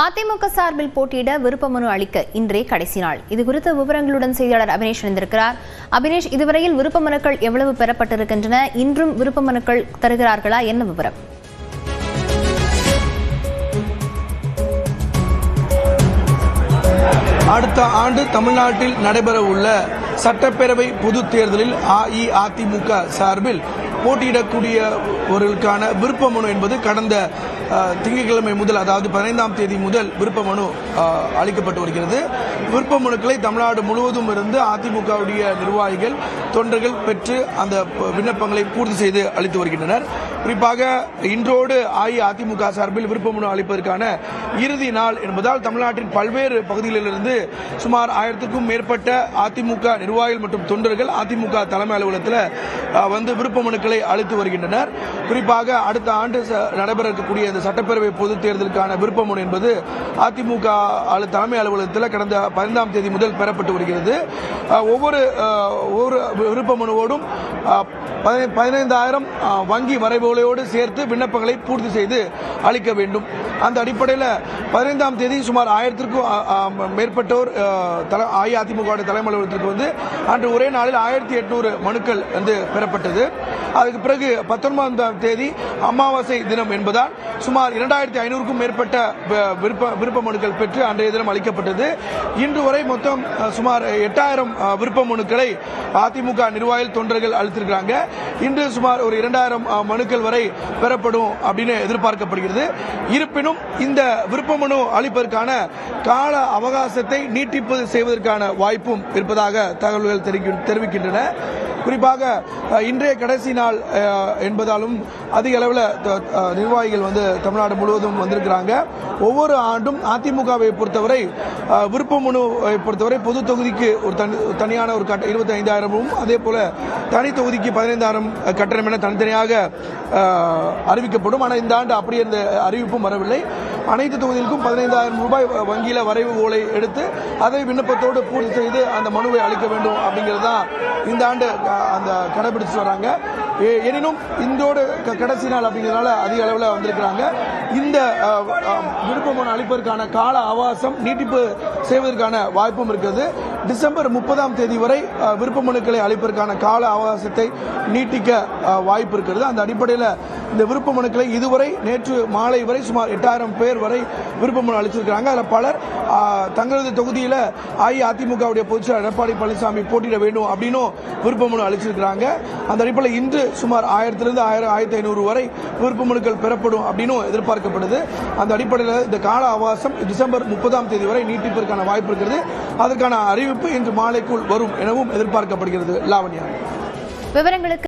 அதிமுக சார்பில் போட்டியிட விருப்ப மனு அளிக்க இன்றே கடைசி நாள். இதுகுறித்த விவரங்களுடன் செய்தியாளர் அபினேஷ் இணைந்திருக்கிறார். அபினேஷ், இதுவரையில் விருப்ப மனுக்கள் எவ்வளவு பெறப்பட்டிருக்கின்றன? இன்றும் விருப்ப மனுக்கள் தருகிறார்களா? என்ன விவரம்? அடுத்த ஆண்டு தமிழ்நாட்டில் நடைபெற உள்ள சட்டப்பேரவை பொதுத் தேர்தலில் அஇஅதிமுக சார்பில் போட்டியிடக்கூடியவர்களுக்கான விருப்ப மனு என்பது கடந்த திங்கட்கிழமை முதல், அதாவது 15ஆம் தேதி முதல் விருப்ப மனு அளிக்கப்பட்டு வருகிறது. விருப்ப மனுக்களை தமிழ்நாடு முழுவதும் இருந்து அதிமுகவுடைய நிர்வாகிகள், தொண்டர்கள் பெற்று அந்த விண்ணப்பங்களை பூர்த்தி செய்து அளித்து வருகின்றனர். குறிப்பாக இன்றோடு அஇஅதிமுக சார்பில் விருப்ப மனு அளிப்பதற்கான இறுதி நாள் என்பதால் தமிழ்நாட்டின் பல்வேறு பகுதிகளிலிருந்து சுமார் 1000க்கும் மேற்பட்ட அதிமுக நிர்வாகிகள் மற்றும் தொண்டர்கள் அதிமுக தலைமை அலுவலகத்தில் வந்து விருப்ப மனுக்களை அளித்து வருகின்றனர். குறிப்பாக அடுத்த ஆண்டு நடைபெற இருக்கக்கூடிய இந்த சட்டப்பேரவை பொதுத் தேர்தலுக்கான விருப்ப மனு என்பது அதிமுக தலைமை அலுவலகத்தில் கடந்த 15ஆம் தேதி முதல் பெறப்பட்டு வருகிறது. ஒவ்வொரு விருப்ப மனுவோடும் 15,000 வங்கி வரைவுகளோடு சேர்த்து விண்ணப்பங்களை பூர்த்தி செய்து அளிக்க வேண்டும். அந்த அடிப்படையில் 15ஆம் தேதி சுமார் 1000க்கும் மேற்பட்டோர் அஇஅதிமுக தலைமை அலுவலகத்திற்கு வந்து அன்று ஒரே நாளில் 1800 மனுக்கள் வந்து பெறப்பட்டது. அதுக்கு பிறகு 19ஆம் தேதி அமாவாசை தினம் என்பதால் சுமார் 2500க்கும் மேற்பட்ட விருப்ப மனுக்கள் பெற்று அன்றைய தினம் அளிக்கப்பட்டது. இன்று வரை மொத்தம் சுமார் 8000 விருப்ப மனுக்களை அதிமுக நிர்வாகிகள், தொண்டர்கள் அளித்திருக்கிறாங்க. இன்று சுமார் ஒரு 2000 மனுக்கள் வரை பெறப்படும் அப்படின்னு எதிர்பார்க்கப்படுகிறது. இருப்பினும் இந்த விருப்ப மனு அளிப்பதற்கான கால அவகாசத்தை நீட்டிப்பு செய்வதற்கான வாய்ப்பும் இருப்பதாக தகவல்கள் தெரிவிக்கின்றன. குறிப்பாக இன்றைய கடைசி நாள் என்பதாலும் அதிக அளவில் நிர்வாகிகள் வந்து தமிழ்நாடு முழுவதும் வந்திருக்கிறாங்க. ஒவ்வொரு ஆண்டும் அதிமுகவை பொறுத்தவரை விருப்ப மனுவை பொறுத்தவரை பொது தொகுதிக்கு ஒரு தனியான ஒரு 25,000 அதே போல தனி தொகுதிக்கு 15,000 கட்டணம் என தனித்தனியாக அறிவிக்கப்படும். ஆனால் இந்த ஆண்டு அப்படி அந்த அறிவிப்பும் வரவில்லை. அனைத்து தொகுதிகளுக்கும் 15,000 ரூபாய் வங்கியில வரைவு ஓலை எடுத்து அதை விண்ணப்பத்தோடு பூர்த்தி செய்து அந்த மனுவை அளிக்க வேண்டும் அப்படிங்கிறது தான் இந்த ஆண்டு அந்த கடைபிடிச்சு வராங்க. எனினும் இன்றோடு கடைசி நாள் அப்படிங்கிறதுனால அதிக அளவில் வந்திருக்கிறாங்க. இந்த விருப்ப மனு அளிப்பதற்கான கால அவகாசம் நீட்டிப்பு செய்வதற்கான வாய்ப்பும் இருக்கிறது. டிசம்பர் 30ஆம் தேதி வரை விருப்ப மனுக்களை அளிப்பதற்கான கால அவகாசத்தை நீட்டிக்க வாய்ப்பு இருக்கிறது. அந்த அடிப்படையில் இந்த விருப்ப மனுக்களை இதுவரை நேற்று மாலை வரை சுமார் 8000 பேர் வரை விருப்ப மனு அளிச்சிருக்கிறாங்க. அதில் பலர் தங்களது தொகுதியில் அஇஅதிமுகவுடைய பொதுச்செயலாளர் எடப்பாடி பழனிசாமி போட்டியிட வேண்டும் அப்படின்னும் விருப்ப மனு அளிச்சிருக்கிறாங்க. அந்த அடிப்படையில் இன்று சுமார் 1000லிருந்து 1500 வரை விருப்ப மனுக்கள் பெறப்படும் அப்படின்னும் எதிர்பார்க்கப்படுது. அந்த அடிப்படையில் இந்த கால அவகாசம் டிசம்பர் 30ஆம் தேதி வரை நீட்டிப்பதற்கான வாய்ப்பு இருக்கிறது. அதற்கான அறிவிப்பு இன்று மாலைக்குள் வரும் எனவும் எதிர்பார்க்கப்படுகிறது. லாவண்யா, விவரங்களுக்கு